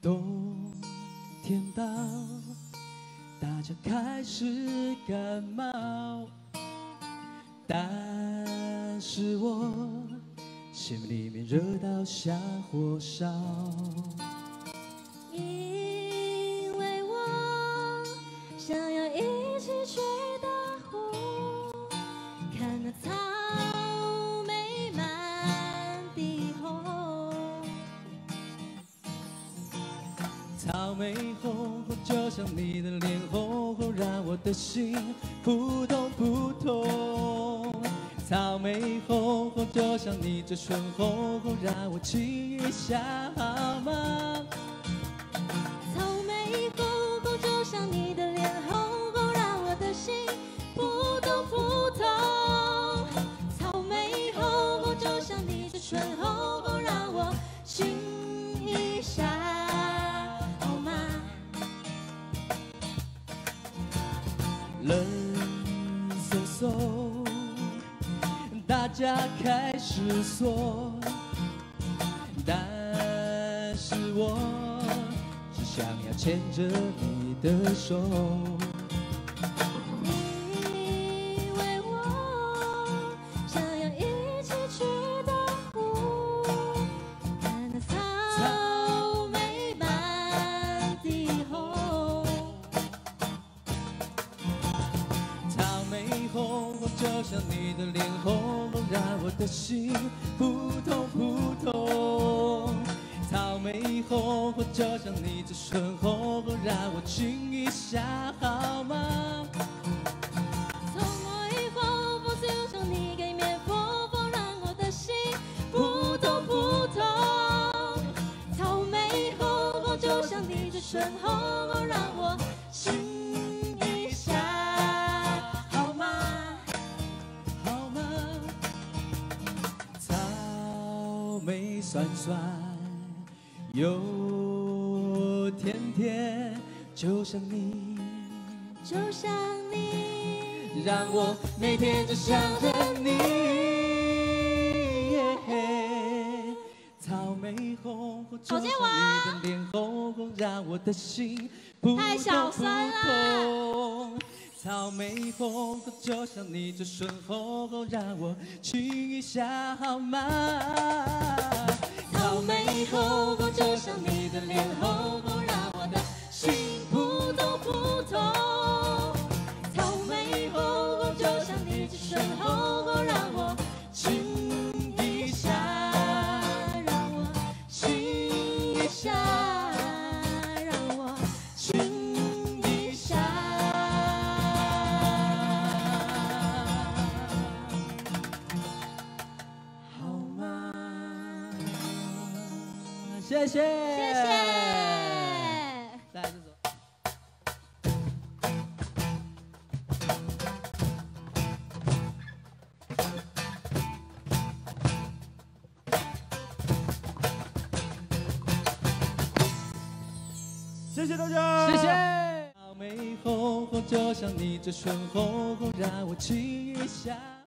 冬天到，大家开始感冒，但是我心里面热到像火烧。因为我想要一起去大湖，看那草莓满地红。草莓红红，就像你的脸红红，让我的心扑通扑通。草莓红红，就像你嘴唇红红，让我亲一下好吗？草莓红红，就像你的脸红红，让我的心扑通扑通。草莓红红，就像你嘴唇红红，让我亲一下。 冷飕飕，大家开始说，但是我只想要牵着你的手。因为我想要一起去大湖，看那草莓满地红。 草莓红红，就像你的脸红红，让我的心扑通扑通。草莓红红，就像你嘴唇红红，让我亲一下好吗？草莓红红，就像你给面风风，让我的心扑通扑通。草莓红红，就像你嘴唇红红，让我亲一下。 草莓酸酸又甜甜，就像你，就像你，让我每天只想着你。草莓红红，就像你的脸红红，让我的心扑通扑通。草莓红红，就像你嘴唇红红，让我亲一下好吗？草莓红红，就像你的脸红红，让我的心扑通扑通。草莓红红，就像你嘴唇红红，让我亲一下，让我亲一下，让我亲一下。 谢谢，谢谢。再来这首。谢谢大家，谢谢。草莓红红，就像你嘴唇红红，让我亲一下。